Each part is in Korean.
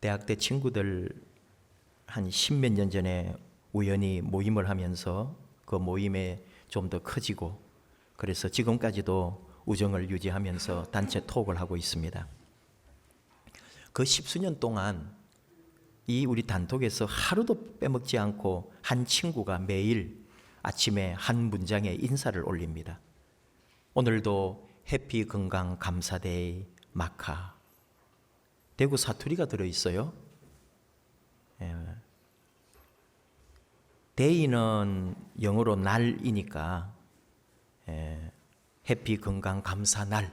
대학 때 친구들 한 십몇 년 전에 우연히 모임을 하면서 그 모임에 좀 더 커지고, 그래서 지금까지도 우정을 유지하면서 단체 톡을 하고 있습니다. 그 십수년 동안 이 우리 단톡에서 하루도 빼먹지 않고 한 친구가 매일 아침에 한 문장의 인사를 올립니다. 오늘도 해피 건강 감사데이 마카. 대구 사투리가 들어있어요. 데이는 영어로 날이니까 해피 건강 감사 날.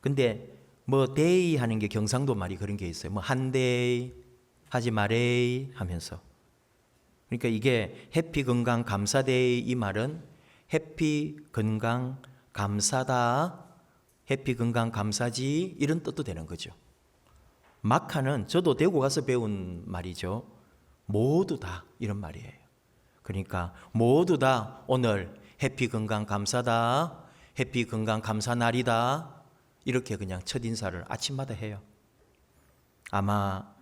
근데 뭐 데이 하는 게 경상도 말이 그런 게 있어요. 뭐 한데이 하지 마레이 하면서. 그러니까 이게 해피 건강 감사데이, 이 말은 해피 건강 감사다, 해피 건강 감사지, 이런 뜻도 되는 거죠. 마카는 저도 대구 가서 배운 말이죠. 모두 다, 이런 말이에요. 그러니까 모두 다 오늘 해피 건강 감사다, 해피 건강 감사 날이다, 이렇게 그냥 첫 인사를 아침마다 해요. 아마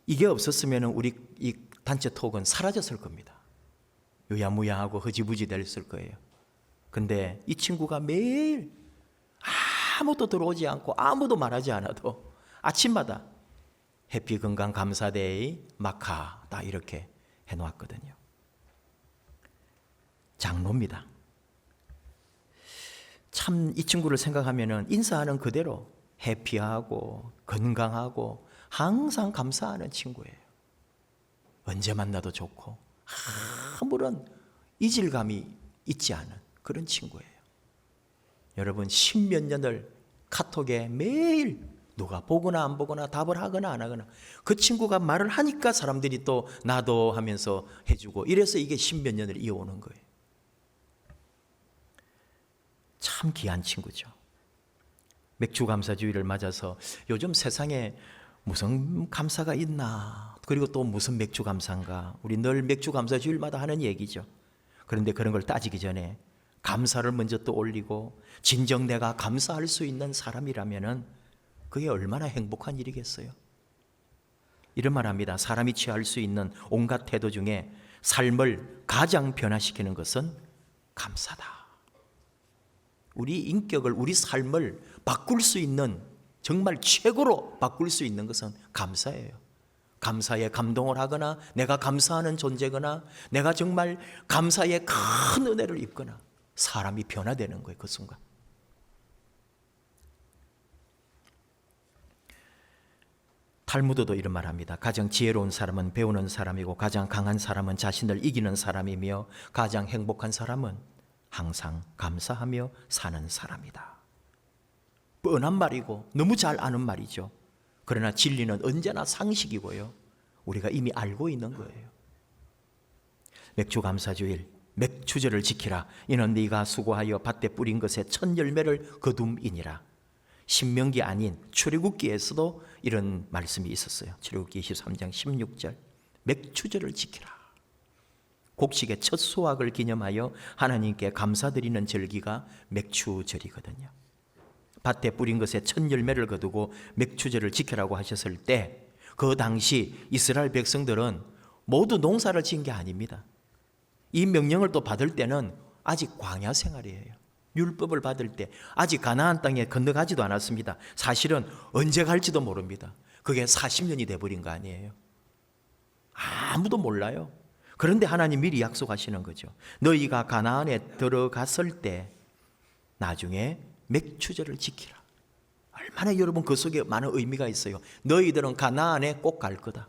이게 없었으면 우리 이 단체 톡은 사라졌을 겁니다. 유야무야하고 흐지부지 됐을 거예요. 근데 이 친구가 매일 아무도 들어오지 않고 아무도 말하지 않아도 아침마다 해피 건강 감사데이 마카 다 이렇게 해놓았거든요. 장로입니다. 참 이 친구를 생각하면은 인사하는 그대로 해피하고 건강하고 항상 감사하는 친구예요. 언제 만나도 좋고 아무런 이질감이 있지 않은 그런 친구예요. 여러분, 십몇 년을 카톡에 매일 누가 보거나 안 보거나 답을 하거나 안 하거나 그 친구가 말을 하니까 사람들이 또 나도 하면서 해주고, 이래서 이게 십몇 년을 이어오는 거예요. 참 귀한 친구죠. 맥주 감사주의를 맞아서 요즘 세상에 무슨 감사가 있나, 그리고 또 무슨 맥주 감사인가, 우리 늘 맥주 감사주일마다 하는 얘기죠. 그런데 그런 걸 따지기 전에 감사를 먼저 또 올리고, 진정 내가 감사할 수 있는 사람이라면은 그게 얼마나 행복한 일이겠어요. 이런 말 합니다. 사람이 취할 수 있는 온갖 태도 중에 삶을 가장 변화시키는 것은 감사다. 우리 인격을, 우리 삶을 바꿀 수 있는, 정말 최고로 바꿀 수 있는 것은 감사예요. 감사에 감동을 하거나, 내가 감사하는 존재거나, 내가 정말 감사에 큰 은혜를 입거나, 사람이 변화되는 거예요, 그 순간. 탈무드도 이런 말 합니다. 가장 지혜로운 사람은 배우는 사람이고, 가장 강한 사람은 자신을 이기는 사람이며, 가장 행복한 사람은 항상 감사하며 사는 사람이다. 뻔한 말이고 너무 잘 아는 말이죠. 그러나 진리는 언제나 상식이고요, 우리가 이미 알고 있는 거예요. 맥주 감사주일, 맥주절을 지키라. 이는 네가 수고하여 밭에 뿌린 것의 첫 열매를 거둠이니라. 신명기 아닌 출애굽기에서도 이런 말씀이 있었어요. 출애굽기 23장 16절. 맥주절을 지키라. 곡식의 첫 수확을 기념하여 하나님께 감사드리는 절기가 맥주절이거든요. 밭에 뿌린 것의 첫 열매를 거두고 맥주절을 지키라고 하셨을 때, 그 당시 이스라엘 백성들은 모두 농사를 지은 게 아닙니다. 이 명령을 또 받을 때는 아직 광야 생활이에요. 율법을 받을 때 아직 가나안 땅에 건너가지도 않았습니다. 사실은 언제 갈지도 모릅니다. 그게 40년이 돼버린 거 아니에요. 아무도 몰라요. 그런데 하나님 미리 약속하시는 거죠. 너희가 가나안에 들어갔을 때 나중에 맥주절을 지키라. 얼마나 여러분 그 속에 많은 의미가 있어요. 너희들은 가나안에 꼭 갈 거다.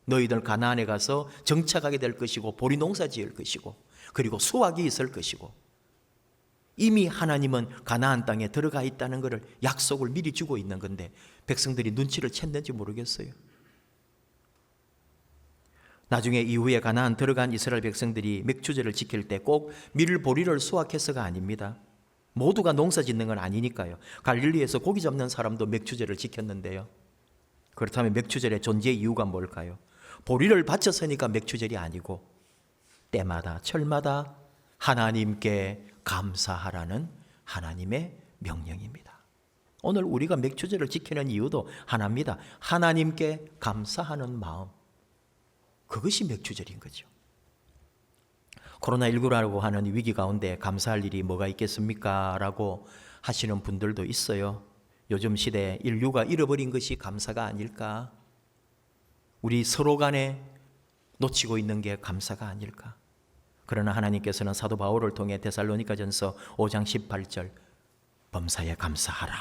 너희들 가나안에 가서 정착하게 될 것이고, 보리 농사 지을 것이고, 그리고 수확이 있을 것이고, 이미 하나님은 가나안 땅에 들어가 있다는 것을 약속을 미리 주고 있는 건데, 백성들이 눈치를 챘는지 모르겠어요. 나중에 이후에 가나안 들어간 이스라엘 백성들이 맥주절을 지킬 때 꼭 밀 보리를 수확해서가 아닙니다. 모두가 농사 짓는 건 아니니까요. 갈릴리에서 고기 잡는 사람도 맥주절을 지켰는데요. 그렇다면 맥주절의 존재 이유가 뭘까요? 보리를 바쳤으니까 맥주절이 아니고, 때마다 철마다 하나님께 감사하라는 하나님의 명령입니다. 오늘 우리가 맥주제를 지키는 이유도 하나입니다. 하나님께 감사하는 마음. 그것이 맥주절인 거죠. 코로나19라고 하는 위기 가운데 감사할 일이 뭐가 있겠습니까? 라고 하시는 분들도 있어요. 요즘 시대에 인류가 잃어버린 것이 감사가 아닐까? 우리 서로 간에 놓치고 있는 게 감사가 아닐까? 그러나 하나님께서는 사도 바울을 통해 데살로니가전서 5장 18절 범사에 감사하라.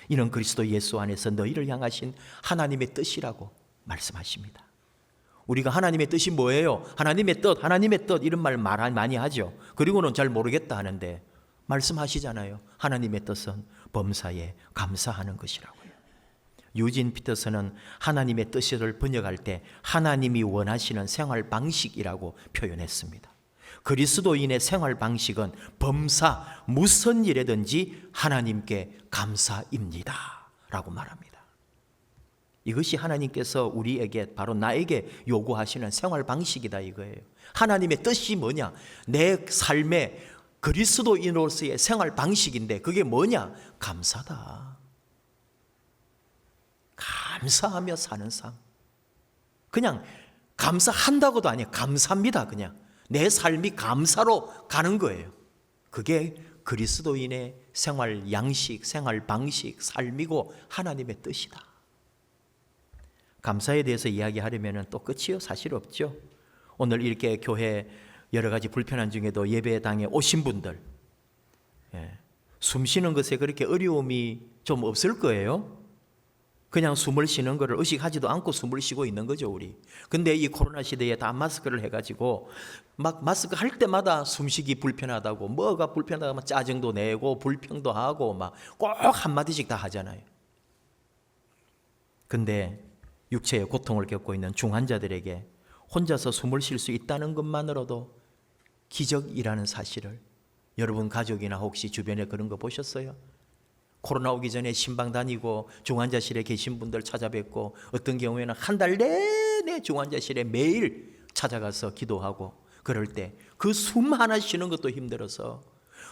이는 그리스도 예수 안에서 너희를 향하신 하나님의 뜻이라고 말씀하십니다. 우리가 하나님의 뜻이 뭐예요? 하나님의 뜻 이런 말 많이 하죠. 그리고는 잘 모르겠다 하는데 말씀하시잖아요. 하나님의 뜻은 범사에 감사하는 것이라고요. 유진 피터슨은 하나님의 뜻을 번역할 때 하나님이 원하시는 생활 방식이라고 표현했습니다. 그리스도인의 생활 방식은 범사 무슨 일에든지 하나님께 감사입니다 라고 말합니다. 이것이 하나님께서 우리에게 바로 나에게 요구하시는 생활 방식이다 이거예요. 하나님의 뜻이 뭐냐? 내 삶의 그리스도인으로서의 생활 방식인데 그게 뭐냐? 감사다. 감사하며 사는 삶. 그냥 감사한다고도 아니에요. 감사합니다. 그냥 내 삶이 감사로 가는 거예요. 그게 그리스도인의 생활 양식, 생활 방식, 삶이고 하나님의 뜻이다. 감사에 대해서 이야기하려면 또 끝이요? 사실 없죠. 오늘 이렇게 교회 여러 가지 불편한 중에도 예배당에 오신 분들, 숨 쉬는 것에 그렇게 어려움이 좀 없을 거예요. 그냥 숨을 쉬는 것을 의식하지도 않고 숨을 쉬고 있는 거죠, 우리. 근데 이 코로나 시대에 다 마스크를 해가지고 막 마스크 할 때마다 숨쉬기 불편하다고, 뭐가 불편하다고 짜증도 내고 불평도 하고 막 꼭 한마디씩 다 하잖아요. 근데 육체의 고통을 겪고 있는 중환자들에게 혼자서 숨을 쉴 수 있다는 것만으로도 기적이라는 사실을 여러분 가족이나 혹시 주변에 그런 거 보셨어요? 코로나 오기 전에 신방 다니고 중환자실에 계신 분들 찾아뵙고 어떤 경우에는 한 달 내내 중환자실에 매일 찾아가서 기도하고 그럴 때 그 숨 하나 쉬는 것도 힘들어서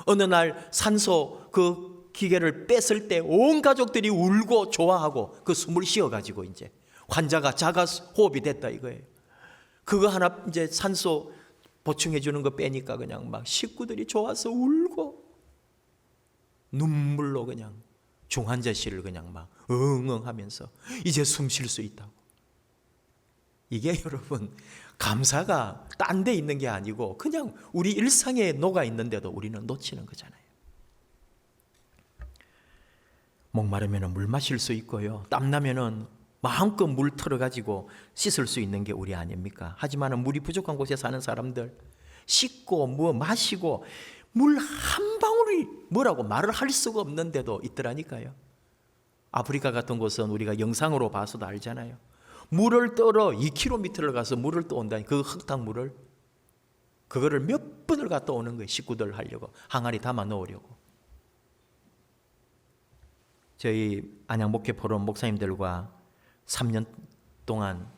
어느 날 산소 그 기계를 뺐을 때 온 가족들이 울고 좋아하고 그 숨을 쉬어가지고 이제 환자가 자가 호흡이 됐다 이거예요. 그거 하나 이제 산소 보충해 주는 거 빼니까 그냥 막 식구들이 좋아서 울고 눈물로 그냥 중환자실을 그냥 막 응응하면서 이제 숨 쉴 수 있다고. 이게 여러분 감사가 딴 데 있는 게 아니고 그냥 우리 일상에 녹아 있는데도 우리는 놓치는 거잖아요. 목마르면 물 마실 수 있고요. 땀나면은 마음껏 물 틀어가지고 씻을 수 있는 게 우리 아닙니까? 하지만 물이 부족한 곳에 사는 사람들 씻고 뭐 마시고 물 한 방울이 뭐라고 말을 할 수가 없는데도 있더라니까요. 아프리카 같은 곳은 우리가 영상으로 봐서도 알잖아요. 물을 떠러 2km를 가서 물을 떠온다니 그 흙탕물을 그거를 몇 번을 갔다 오는 거예요. 식구들 하려고 항아리 담아 넣으려고. 저희 안양 목회 포럼 목사님들과 3년 동안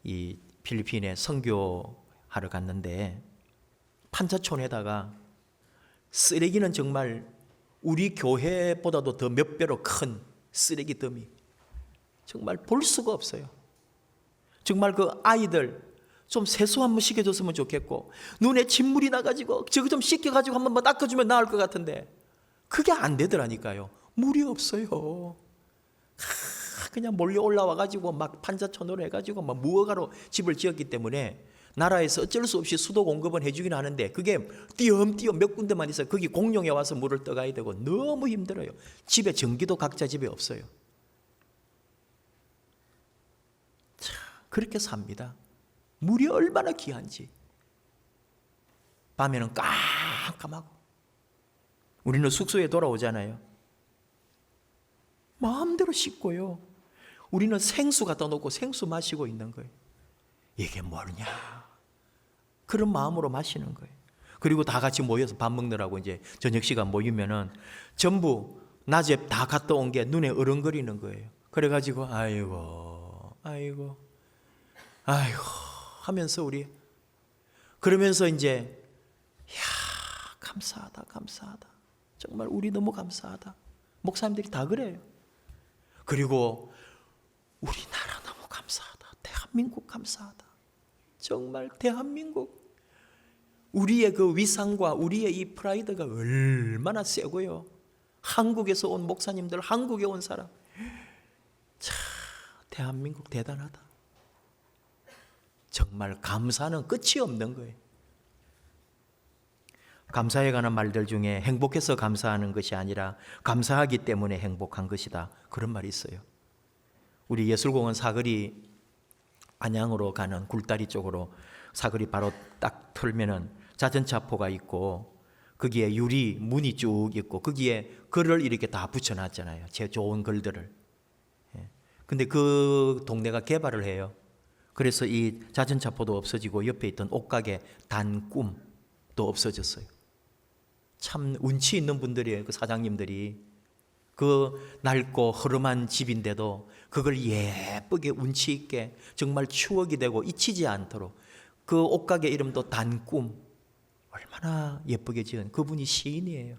이 필리핀에 선교하러 갔는데 판자촌에다가 쓰레기는 정말 우리 교회보다도 더 몇 배로 큰 쓰레기 더미 정말 볼 수가 없어요. 정말 그 아이들 좀 세수 한번 시켜줬으면 좋겠고 눈에 진물이 나가지고 저거 좀 씻겨가지고 한번 닦아주면 나을 것 같은데 그게 안 되더라니까요. 물이 없어요. 그냥 몰려 올라와가지고 막 판자촌으로 해가지고 막 무허가로 집을 지었기 때문에 나라에서 어쩔 수 없이 수도 공급은 해주긴 하는데 그게 띄엄띄엄 몇 군데만 있어요. 거기 공룡에 와서 물을 떠가야 되고 너무 힘들어요. 집에 전기도 각자 집에 없어요. 참 그렇게 삽니다. 물이 얼마나 귀한지. 밤에는 깜깜하고 우리는 숙소에 돌아오잖아요. 마음대로 씻고요. 우리는 생수 갖다 놓고 생수 마시고 있는 거예요. 이게 뭐냐? 그런 마음으로 마시는 거예요. 그리고 다 같이 모여서 밥 먹느라고 이제 저녁 시간 모이면은 전부 낮에 다 갔다 온 게 눈에 어른거리는 거예요. 그래가지고 아이고 하면서 우리 그러면서 이제 야 감사하다 정말 우리 너무 감사하다. 목사님들이 다 그래요. 그리고 우리나라 너무 감사하다. 대한민국 감사하다. 정말 대한민국. 우리의 그 위상과 우리의 이 프라이드가 얼마나 세고요. 한국에서 온 목사님들, 한국에 온 사람. 참, 대한민국 대단하다. 정말 감사는 끝이 없는 거예요. 감사에 관한 말들 중에 행복해서 감사하는 것이 아니라 감사하기 때문에 행복한 것이다. 그런 말이 있어요. 우리 예술공원 사거리 안양으로 가는 굴다리 쪽으로 사거리 바로 딱 털면은 자전차포가 있고 거기에 유리 문이 쭉 있고 거기에 글을 이렇게 다 붙여놨잖아요. 제 좋은 글들을. 근데 그 동네가 개발을 해요. 그래서 이 자전차포도 없어지고 옆에 있던 옷가게 단꿈도 없어졌어요. 참 운치 있는 분들이에요. 그 사장님들이. 그 낡고 허름한 집인데도 그걸 예쁘게 운치 있게 정말 추억이 되고 잊히지 않도록 그 옷가게 이름도 단꿈. 얼마나 예쁘게 지은 그분이 시인이에요.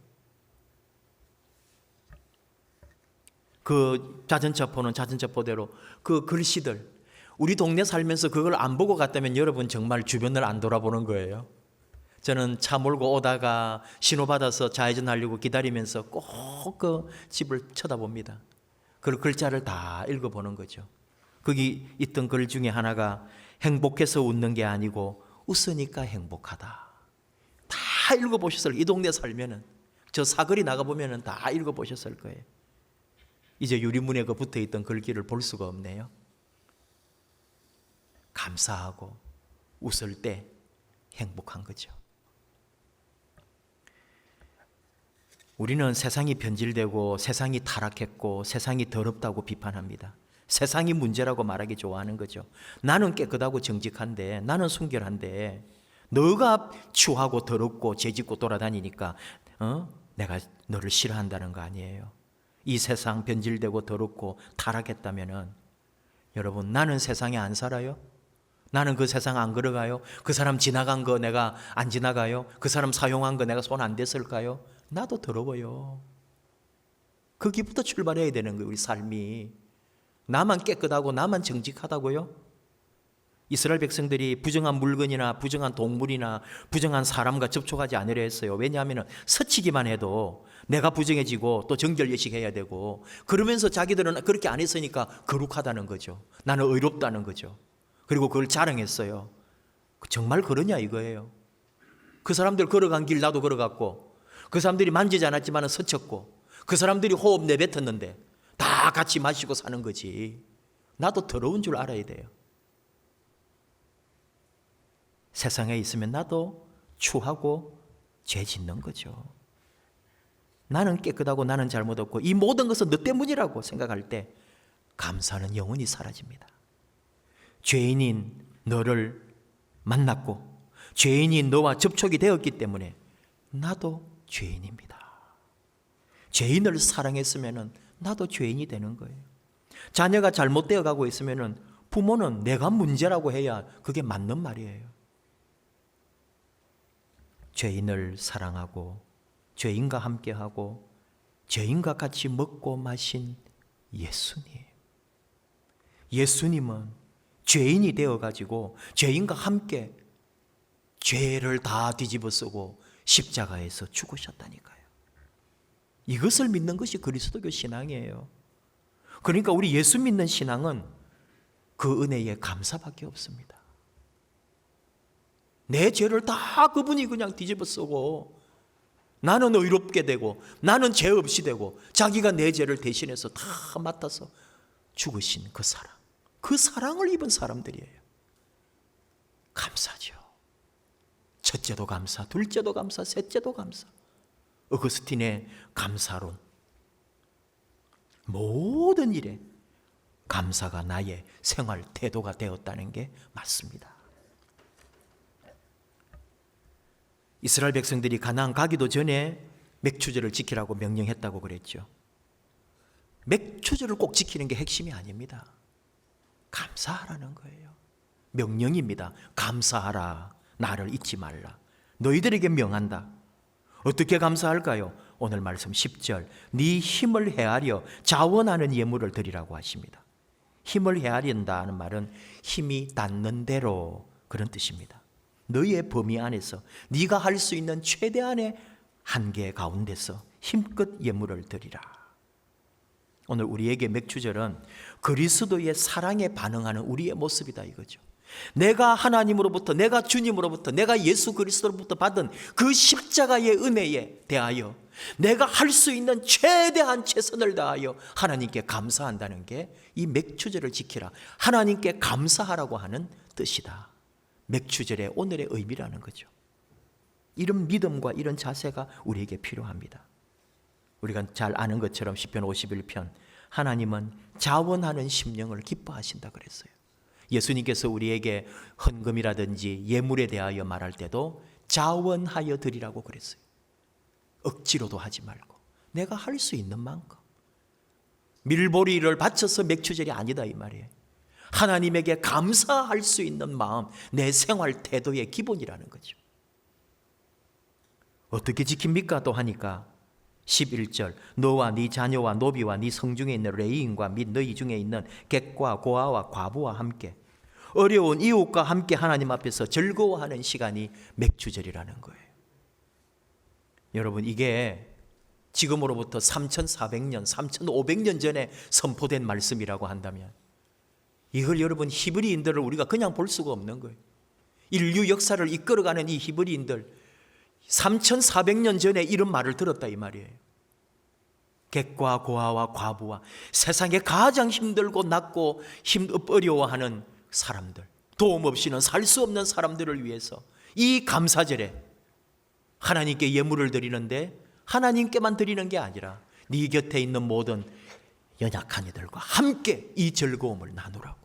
그 자전차포는 자전차포대로 그 글씨들 우리 동네 살면서 그걸 안 보고 갔다면 여러분 정말 주변을 안 돌아보는 거예요. 저는 차 몰고 오다가 신호 받아서 좌회전 하려고 기다리면서 꼭 그 집을 쳐다봅니다. 그 글자를 다 읽어보는 거죠. 거기 있던 글 중에 하나가 행복해서 웃는 게 아니고 웃으니까 행복하다. 다 읽어보셨을 거예요. 이 동네 살면은 저 사거리 나가보면은 다 읽어보셨을 거예요. 이제 유리문에 그 붙어있던 글귀를 볼 수가 없네요. 감사하고 웃을 때 행복한 거죠. 우리는 세상이 변질되고 세상이 타락했고 세상이 더럽다고 비판합니다. 세상이 문제라고 말하기 좋아하는 거죠. 나는 깨끗하고 정직한데 나는 순결한데 너가 추하고 더럽고 죄짓고 돌아다니니까 내가 너를 싫어한다는 거 아니에요. 이 세상 변질되고 더럽고 타락했다면은 여러분 나는 세상에 안 살아요? 나는 그 세상 안 걸어가요? 그 사람 지나간 거 내가 안 지나가요? 그 사람 사용한 거 내가 손 안 댔을까요? 나도 더러워요. 거기부터 출발해야 되는 거예요. 우리 삶이. 나만 깨끗하고 나만 정직하다고요? 이스라엘 백성들이 부정한 물건이나 부정한 동물이나 부정한 사람과 접촉하지 않으려 했어요. 왜냐하면 스치기만 해도 내가 부정해지고 또 정결예식 해야 되고 그러면서 자기들은 그렇게 안 했으니까 거룩하다는 거죠. 나는 의롭다는 거죠. 그리고 그걸 자랑했어요. 정말 그러냐 이거예요. 그 사람들 걸어간 길 나도 걸어갔고 그 사람들이 만지지 않았지만 스쳤고 그 사람들이 호흡 내뱉었는데 다 같이 마시고 사는 거지. 나도 더러운 줄 알아야 돼요. 세상에 있으면 나도 추하고 죄 짓는 거죠. 나는 깨끗하고 나는 잘못 없고 이 모든 것은 너 때문이라고 생각할 때 감사는 영원히 사라집니다. 죄인인 너를 만났고 죄인이 너와 접촉이 되었기 때문에 나도 죄인입니다. 죄인을 사랑했으면 나도 죄인이 되는 거예요. 자녀가 잘못되어 가고 있으면 부모는 내가 문제라고 해야 그게 맞는 말이에요. 죄인을 사랑하고 죄인과 함께하고 죄인과 같이 먹고 마신 예수님. 예수님은 죄인이 되어가지고 죄인과 함께 죄를 다 뒤집어 쓰고 십자가에서 죽으셨다니까요. 이것을 믿는 것이 그리스도교 신앙이에요. 그러니까 우리 예수 믿는 신앙은 그 은혜에 감사밖에 없습니다. 내 죄를 다 그분이 그냥 뒤집어 쓰고 나는 의롭게 되고 나는 죄 없이 되고 자기가 내 죄를 대신해서 다 맡아서 죽으신 그 사랑. 그 사랑을 입은 사람들이에요. 감사죠. 첫째도 감사, 둘째도 감사, 셋째도 감사. 어거스틴의 감사론. 모든 일에 감사가 나의 생활 태도가 되었다는 게 맞습니다. 이스라엘 백성들이 가나안 가기도 전에 맥추절을 지키라고 명령했다고 그랬죠. 맥추절을 꼭 지키는 게 핵심이 아닙니다. 감사하라는 거예요. 명령입니다. 감사하라. 나를 잊지 말라. 너희들에게 명한다. 어떻게 감사할까요? 오늘 말씀 10절, 네 힘을 헤아려 자원하는 예물을 드리라고 하십니다. 힘을 헤아린다 하는 말은 힘이 닿는 대로 그런 뜻입니다. 너의 범위 안에서 네가 할 수 있는 최대한의 한계 가운데서 힘껏 예물을 드리라. 오늘 우리에게 맥주절은 그리스도의 사랑에 반응하는 우리의 모습이다 이거죠. 내가 하나님으로부터, 내가 주님으로부터, 내가 예수 그리스도로부터 받은 그 십자가의 은혜에 대하여 내가 할 수 있는 최대한 최선을 다하여 하나님께 감사한다는 게 이 맥주절을 지키라, 하나님께 감사하라고 하는 뜻이다. 맥주절의 오늘의 의미라는 거죠. 이런 믿음과 이런 자세가 우리에게 필요합니다. 우리가 잘 아는 것처럼 시편 51편, 하나님은 자원하는 심령을 기뻐하신다 그랬어요. 예수님께서 우리에게 헌금이라든지 예물에 대하여 말할 때도 자원하여 드리라고 그랬어요. 억지로도 하지 말고 내가 할 수 있는 만큼. 밀보리를 바쳐서 맥주절이 아니다 이 말이에요. 하나님에게 감사할 수 있는 마음, 내 생활 태도의 기본이라는 거죠. 어떻게 지킵니까? 또 하니까 11절, 너와 네 자녀와 노비와 네 성중에 있는 레위인과 및 너희 중에 있는 객과 고아와 과부와 함께 어려운 이웃과 함께 하나님 앞에서 즐거워하는 시간이 맥주절이라는 거예요. 여러분, 이게 지금으로부터 3400년, 3500년 전에 선포된 말씀이라고 한다면 이걸 여러분 히브리인들을 우리가 그냥 볼 수가 없는 거예요. 인류 역사를 이끌어가는 이 히브리인들 3400년 전에 이런 말을 들었다 이 말이에요. 객과 고아와 과부와 세상에 가장 힘들고 낮고 어려워하는 사람들, 도움 없이는 살 수 없는 사람들을 위해서 이 감사절에 하나님께 예물을 드리는데 하나님께만 드리는 게 아니라 네 곁에 있는 모든 연약한 이들과 함께 이 즐거움을 나누라고.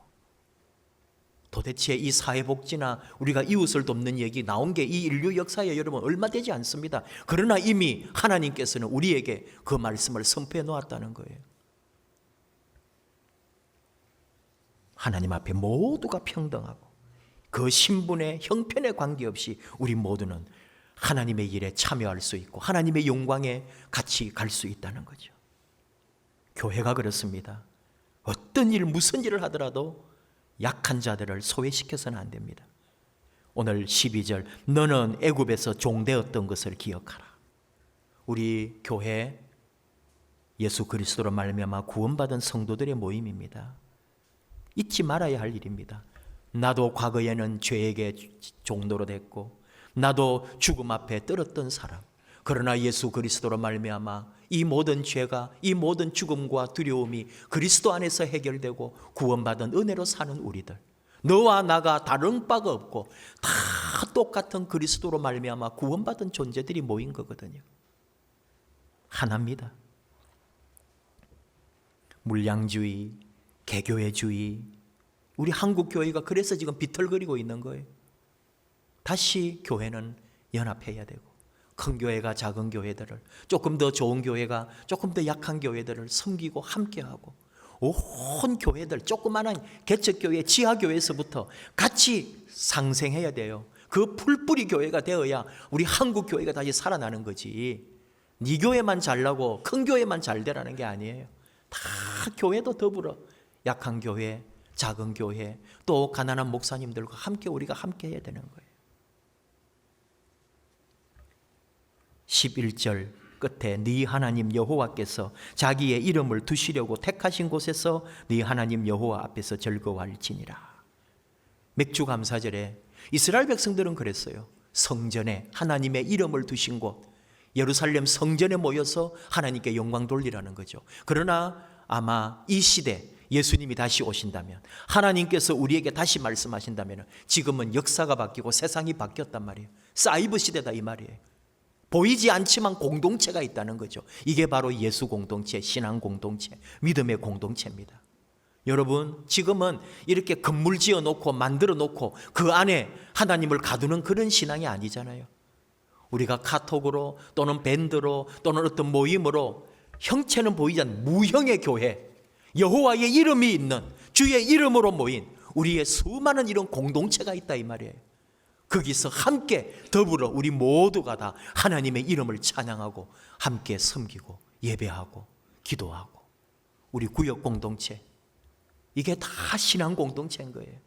도대체 이 사회복지나 우리가 이웃을 돕는 얘기 나온 게 이 인류 역사에 여러분 얼마 되지 않습니다. 그러나 이미 하나님께서는 우리에게 그 말씀을 선포해 놓았다는 거예요. 하나님 앞에 모두가 평등하고 그 신분의 형편에 관계없이 우리 모두는 하나님의 일에 참여할 수 있고 하나님의 영광에 같이 갈 수 있다는 거죠. 교회가 그렇습니다. 어떤 일, 무슨 일을 하더라도 약한 자들을 소외시켜서는 안 됩니다. 오늘 12절, 너는 애굽에서 종되었던 것을 기억하라. 우리 교회 예수 그리스도로 말미암아 구원받은 성도들의 모임입니다. 잊지 말아야 할 일입니다. 나도 과거에는 죄에게 종노로 됐고 나도 죽음 앞에 떨었던 사람. 그러나 예수 그리스도로 말미암아 이 모든 죄가, 이 모든 죽음과 두려움이 그리스도 안에서 해결되고 구원받은 은혜로 사는 우리들, 너와 나가 다른 바가 없고 다 똑같은 그리스도로 말미암아 구원받은 존재들이 모인 거거든요. 하나입니다. 물량주의, 개교회주의, 우리 한국 교회가 그래서 지금 비틀거리고 있는 거예요. 다시 교회는 연합해야 되고 큰 교회가 작은 교회들을, 조금 더 좋은 교회가 조금 더 약한 교회들을 섬기고 함께하고 온 교회들, 조그마한 개척교회, 지하교회에서부터 같이 상생해야 돼요. 그 풀뿌리 교회가 되어야 우리 한국 교회가 다시 살아나는 거지. 네 교회만 잘나고 큰 교회만 잘 되라는 게 아니에요. 다 교회도 더불어 약한 교회, 작은 교회, 또 가난한 목사님들과 함께 우리가 함께 해야 되는 거예요. 11절 끝에 네 하나님 여호와께서 자기의 이름을 두시려고 택하신 곳에서 네 하나님 여호와 앞에서 즐거워할지니라. 맥주감사절에 이스라엘 백성들은 그랬어요. 성전에 하나님의 이름을 두신 곳, 예루살렘 성전에 모여서 하나님께 영광 돌리라는 거죠. 그러나 아마 이 시대 예수님이 다시 오신다면, 하나님께서 우리에게 다시 말씀하신다면 지금은 역사가 바뀌고 세상이 바뀌었단 말이에요. 사이버 시대다 이 말이에요. 보이지 않지만 공동체가 있다는 거죠. 이게 바로 예수 공동체, 신앙 공동체, 믿음의 공동체입니다. 여러분, 지금은 이렇게 건물 지어 놓고 만들어 놓고 그 안에 하나님을 가두는 그런 신앙이 아니잖아요. 우리가 카톡으로 또는 밴드로 또는 어떤 모임으로 형체는 보이지 않는 무형의 교회, 여호와의 이름이 있는 주의 이름으로 모인 우리의 수많은 이런 공동체가 있다 이 말이에요. 거기서 함께 더불어 우리 모두가 다 하나님의 이름을 찬양하고 함께 섬기고 예배하고 기도하고 우리 구역 공동체, 이게 다 신앙 공동체인 거예요.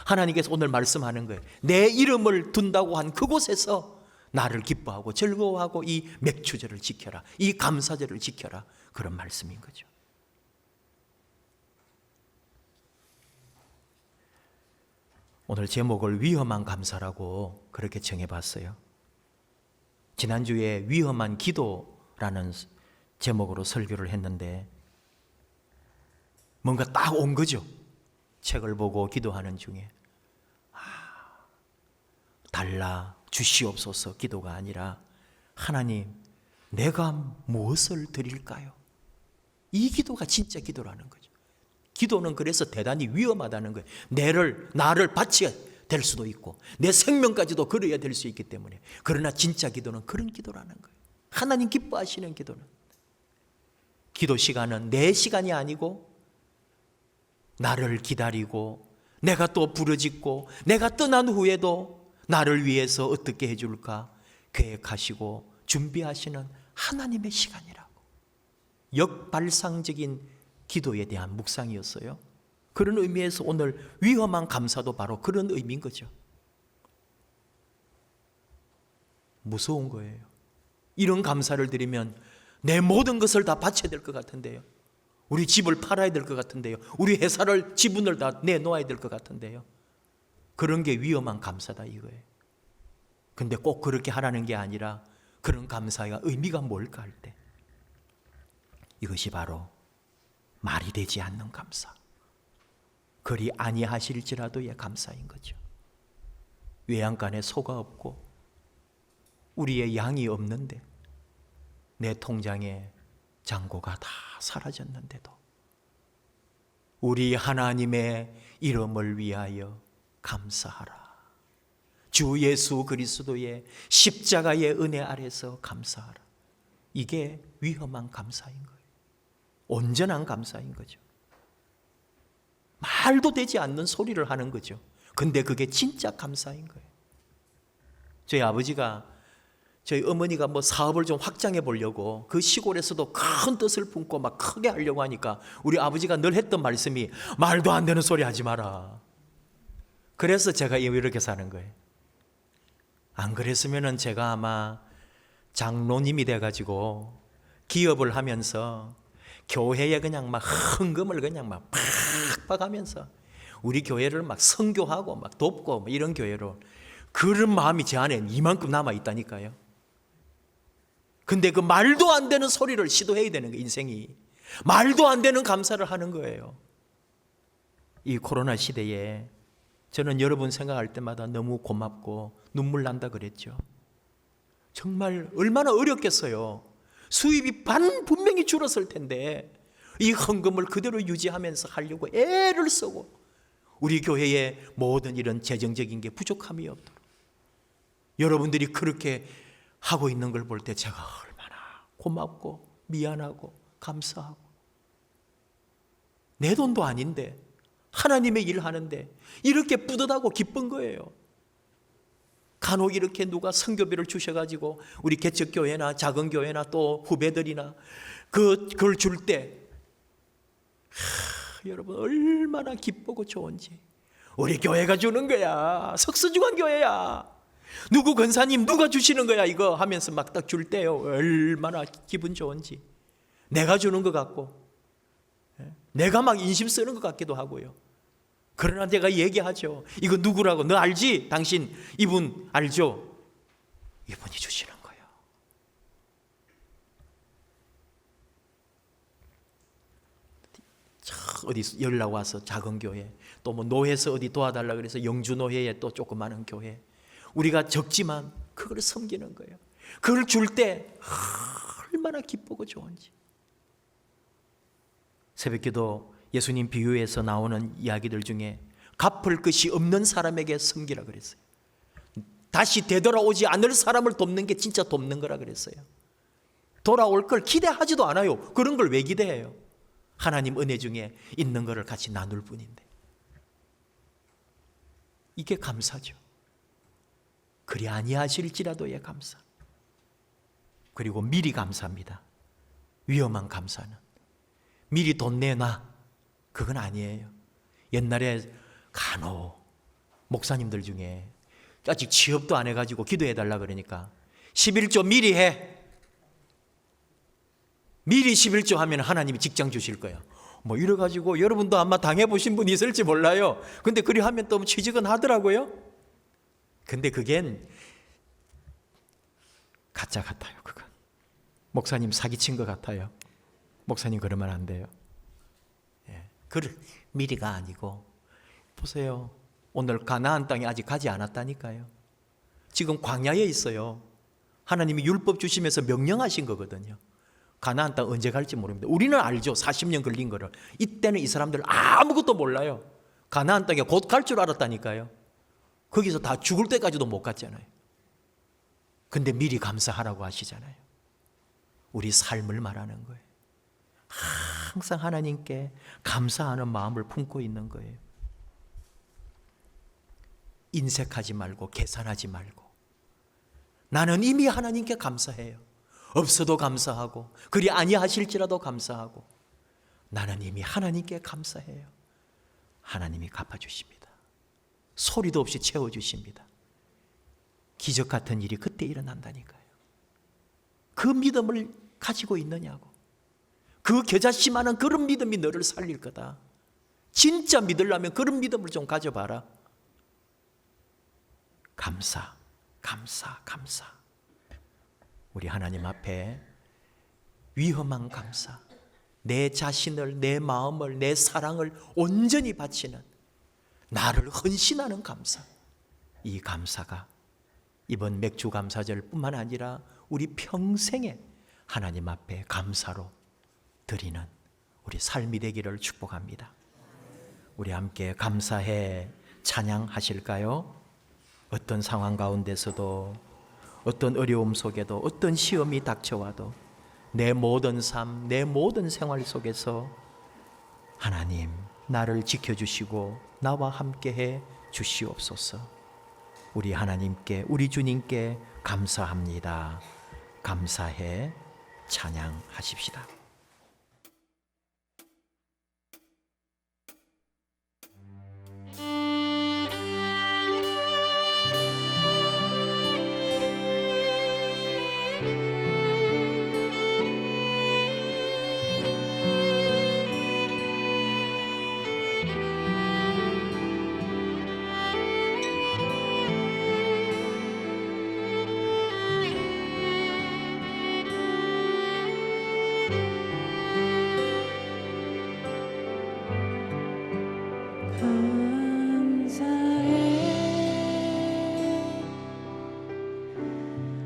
하나님께서 오늘 말씀하는 거예요. 내 이름을 둔다고 한 그곳에서 나를 기뻐하고 즐거워하고 이 맥주제를 지켜라, 이 감사제를 지켜라, 그런 말씀인 거죠. 오늘 제목을 위험한 감사라고 그렇게 정해봤어요. 지난주에 위험한 기도라는 제목으로 설교를 했는데 뭔가 딱 온 거죠. 책을 보고 기도하는 중에 달라 주시옵소서 기도가 아니라 하나님, 내가 무엇을 드릴까요? 이 기도가 진짜 기도라는 거죠. 기도는 그래서 대단히 위험하다는 거예요. 나를 바쳐야 될 수도 있고 내 생명까지도 걸어야 될 수 있기 때문에. 그러나 진짜 기도는 그런 기도라는 거예요. 하나님 기뻐하시는 기도는. 기도 시간은 내 시간이 아니고 나를 기다리고 내가 또 부르짖고 내가 떠난 후에도 나를 위해서 어떻게 해줄까 계획하시고 준비하시는 하나님의 시간이라고. 역발상적인 기도에 대한 묵상이었어요. 그런 의미에서 오늘 위험한 감사도 바로 그런 의미인 거죠. 무서운 거예요. 이런 감사를 드리면 내 모든 것을 다 바쳐야 될 것 같은데요. 우리 집을 팔아야 될 것 같은데요. 우리 회사를 지분을 다 내놓아야 될 것 같은데요. 그런 게 위험한 감사다 이거예요. 근데 꼭 그렇게 하라는 게 아니라 그런 감사가 의미가 뭘까 할 때 이것이 바로 말이 되지 않는 감사, 그리 아니하실지라도의 감사인 거죠. 외양간에 소가 없고 우리의 양이 없는데 내 통장에 잔고가 다 사라졌는데도 우리 하나님의 이름을 위하여 감사하라. 주 예수 그리스도의 십자가의 은혜 아래서 감사하라. 이게 위험한 감사인 거예요. 온전한 감사인 거죠. 말도 되지 않는 소리를 하는 거죠. 근데 그게 진짜 감사인 거예요. 저희 아버지가, 저희 어머니가 사업을 좀 확장해 보려고 그 시골에서도 큰 뜻을 품고 막 크게 하려고 하니까 우리 아버지가 늘 했던 말씀이 말도 안 되는 소리 하지 마라. 그래서 제가 이렇게 사는 거예요. 안 그랬으면은 제가 아마 장로님이 돼가지고 기업을 하면서 교회에 그냥 막 헌금을 그냥 막 팍팍 하면서 우리 교회를 막 선교하고 막 돕고 이런 교회로, 그런 마음이 제 안에 이만큼 남아 있다니까요. 근데 그 말도 안 되는 소리를 시도해야 되는 거예요. 인생이 말도 안 되는 감사를 하는 거예요. 이 코로나 시대에 저는 여러분 생각할 때마다 너무 고맙고 눈물 난다 그랬죠. 정말 얼마나 어렵겠어요. 수입이 분명히 줄었을 텐데 이 헌금을 그대로 유지하면서 하려고 애를 쓰고 우리 교회의 모든 이런 재정적인 게 부족함이 없도록 여러분들이 그렇게 하고 있는 걸 볼 때 제가 얼마나 고맙고 미안하고 감사하고, 내 돈도 아닌데 하나님의 일 하는데 이렇게 뿌듯하고 기쁜 거예요. 간혹 이렇게 누가 선교비를 주셔가지고 우리 개척교회나 작은 교회나 또 후배들이나 그걸 줄 때 여러분 얼마나 기쁘고 좋은지. 우리 교회가 주는 거야. 석수중앙교회야. 누구 권사님 누가 주시는 거야 이거 하면서 막 딱 줄 때요 얼마나 기분 좋은지. 내가 주는 것 같고 내가 막 인심 쓰는 것 같기도 하고요. 그러나 제가 얘기하죠. 이거 누구라고? 너 알지? 당신 이분 알죠? 이분이 주시는 거예요. 어디 연락 와서 작은 교회, 또 노회에서 어디 도와달라 그래서 영주 노회에 또 조그마한 교회, 우리가 적지만 그걸 섬기는 거예요. 그걸 줄 때 얼마나 기쁘고 좋은지. 새벽기도 예수님 비유에서 나오는 이야기들 중에 갚을 것이 없는 사람에게 섬기라 그랬어요. 다시 되돌아오지 않을 사람을 돕는 게 진짜 돕는 거라 그랬어요. 돌아올 걸 기대하지도 않아요. 그런 걸 왜 기대해요? 하나님 은혜 중에 있는 거를 같이 나눌 뿐인데. 이게 감사죠. 그리 아니하실지라도의 감사. 그리고 미리 감사합니다. 위험한 감사는 미리 돈 내놔, 그건 아니에요. 옛날에 간혹 목사님들 중에 아직 취업도 안 해가지고 기도해달라 그러니까 11조 미리 해. 미리 11조 하면 하나님이 직장 주실 거야. 뭐 이래가지고 여러분도 아마 당해보신 분이 있을지 몰라요. 근데 그리 하면 또 취직은 하더라고요. 근데 그겐 가짜 같아요. 그건 목사님 사기친 것 같아요. 목사님 그러면 안 돼요. 그 미리가 아니고, 보세요. 오늘 가나안 땅에 아직 가지 않았다니까요. 지금 광야에 있어요. 하나님이 율법 주시면서 명령하신 거거든요. 가나안 땅 언제 갈지 모릅니다. 우리는 알죠. 40년 걸린 거를. 이때는 이 사람들 아무것도 몰라요. 가나안 땅에 곧 갈 줄 알았다니까요. 거기서 다 죽을 때까지도 못 갔잖아요. 근데 미리 감사하라고 하시잖아요. 우리 삶을 말하는 거예요. 항상 하나님께 감사하는 마음을 품고 있는 거예요. 인색하지 말고 계산하지 말고, 나는 이미 하나님께 감사해요. 없어도 감사하고 그리 아니하실지라도 감사하고, 나는 이미 하나님께 감사해요. 하나님이 갚아주십니다. 소리도 없이 채워주십니다. 기적 같은 일이 그때 일어난다니까요. 그 믿음을 가지고 있느냐고. 그 겨자씨만한 그런 믿음이 너를 살릴 거다. 진짜 믿으려면 그런 믿음을 좀 가져봐라. 감사, 감사, 감사. 우리 하나님 앞에 위험한 감사, 내 자신을, 내 마음을, 내 사랑을 온전히 바치는, 나를 헌신하는 감사. 이 감사가 이번 맥주 감사절뿐만 아니라 우리 평생에 하나님 앞에 감사로 드리는 우리 삶이 되기를 축복합니다. 우리 함께 감사해 찬양하실까요? 어떤 상황 가운데서도, 어떤 어려움 속에도, 어떤 시험이 닥쳐와도 내 모든 삶, 내 모든 생활 속에서 하나님 나를 지켜주시고 나와 함께해 주시옵소서. 우리 하나님께, 우리 주님께 감사합니다. 감사해 찬양하십시다.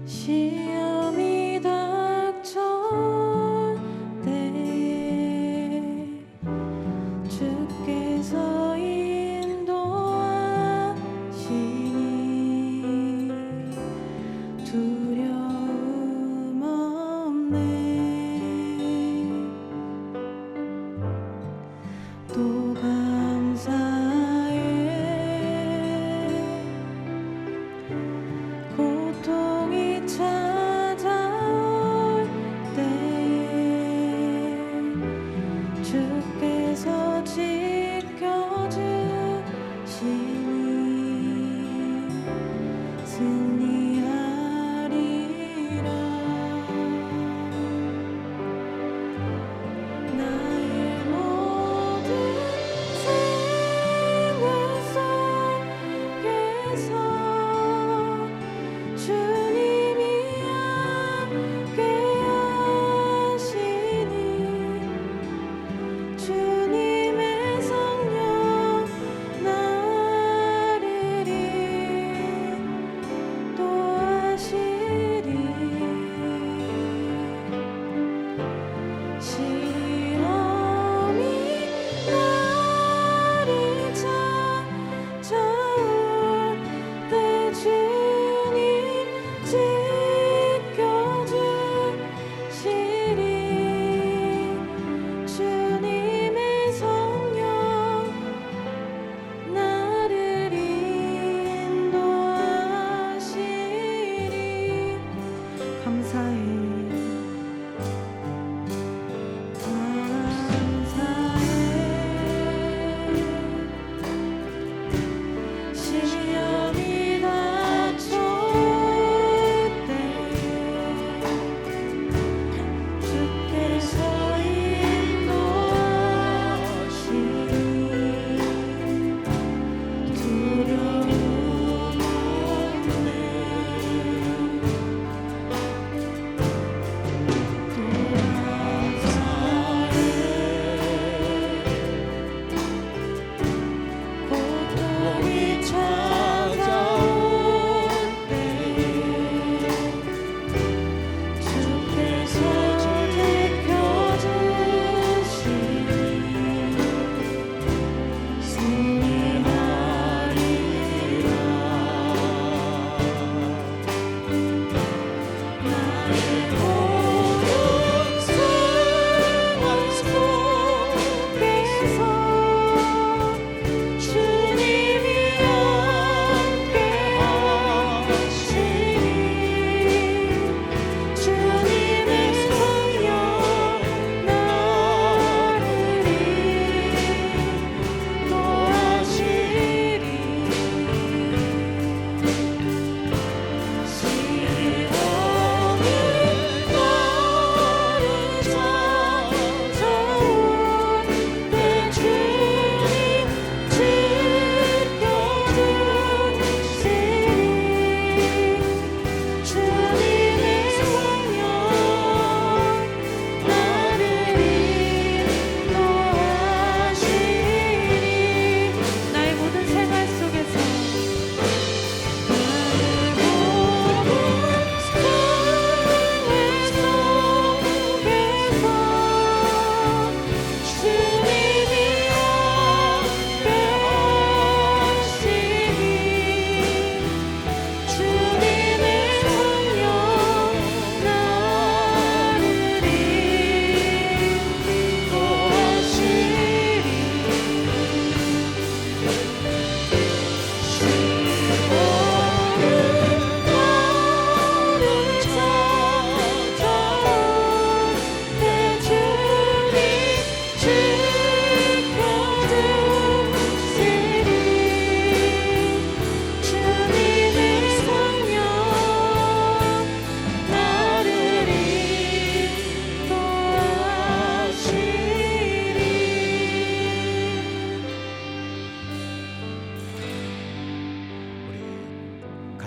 시험이 닥쳐 때에 주께서 인도하시니 두려움 없네. 또 감사해. 고통이 찾아올 때에 주께서 지켜주시니 승리하리라. 나의 모든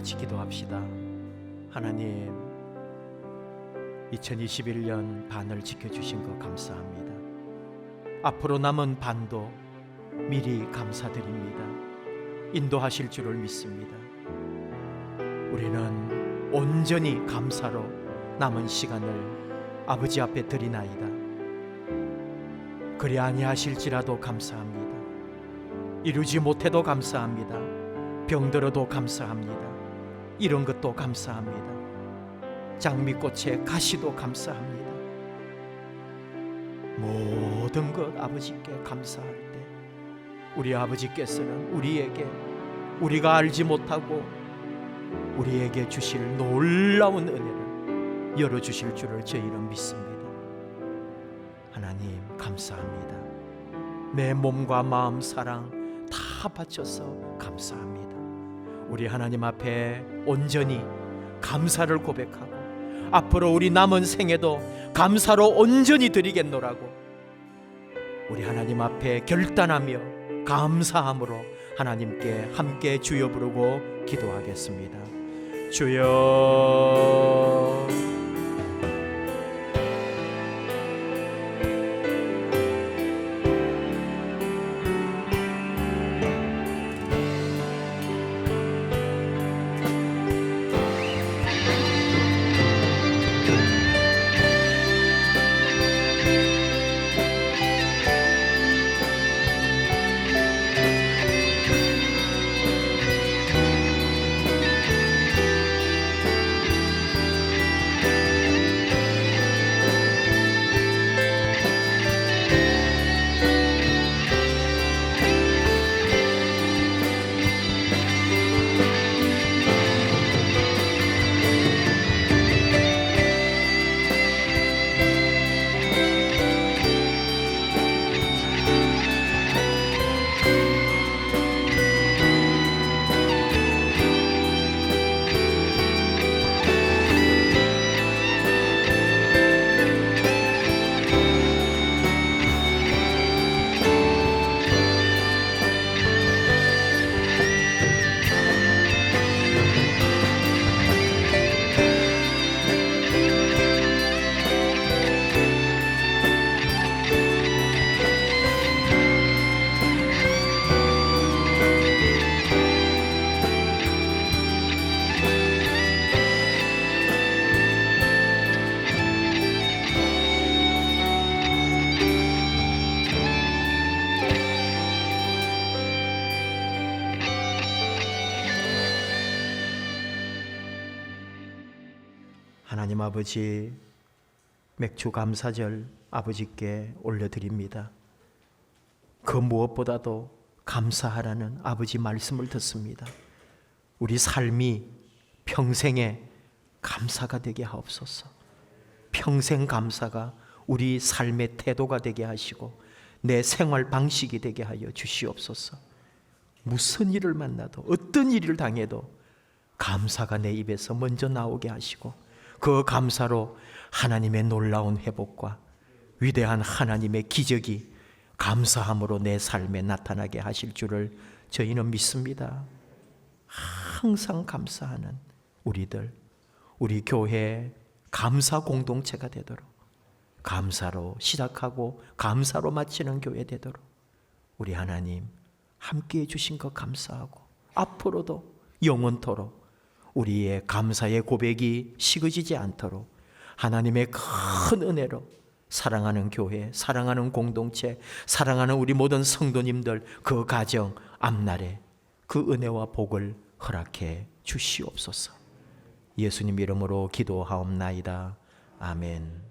같이 기도합시다. 하나님, 2021년 반을 지켜주신 것 감사합니다. 앞으로 남은 반도 미리 감사드립니다. 인도하실 줄을 믿습니다. 우리는 온전히 감사로 남은 시간을 아버지 앞에 드리나이다. 그리 아니하실지라도 감사합니다. 이루지 못해도 감사합니다. 병들어도 감사합니다. 이런 것도 감사합니다. 장미꽃에 가시도 감사합니다. 모든 것 아버지께 감사할 때 우리 아버지께서는 우리에게 우리가 알지 못하고 우리에게 주실 놀라운 은혜를 열어주실 줄을 저희는 믿습니다. 하나님 감사합니다. 내 몸과 마음 사랑 다 바쳐서 감사합니다. 우리 하나님 앞에 온전히 감사를 고백하고 앞으로 우리 남은 생에도 감사로 온전히 드리겠노라고 우리 하나님 앞에 결단하며 감사함으로 하나님께 함께 주여 부르고 기도하겠습니다. 주여, 하나님 아버지, 맥주 감사절 아버지께 올려드립니다. 그 무엇보다도 감사하라는 아버지 말씀을 듣습니다. 우리 삶이 평생에 감사가 되게 하옵소서. 평생 감사가 우리 삶의 태도가 되게 하시고 내 생활 방식이 되게 하여 주시옵소서. 무슨 일을 만나도 어떤 일을 당해도 감사가 내 입에서 먼저 나오게 하시고 그 감사로 하나님의 놀라운 회복과 위대한 하나님의 기적이 감사함으로 내 삶에 나타나게 하실 줄을 저희는 믿습니다. 항상 감사하는 우리들, 우리 교회 감사 공동체가 되도록, 감사로 시작하고 감사로 마치는 교회 되도록 우리 하나님 함께해 주신 것 감사하고 앞으로도 영원토록 우리의 감사의 고백이 식어지지 않도록 하나님의 큰 은혜로 사랑하는 교회, 사랑하는 공동체, 사랑하는 우리 모든 성도님들 그 가정 앞날에 그 은혜와 복을 허락해 주시옵소서. 예수님 이름으로 기도하옵나이다. 아멘.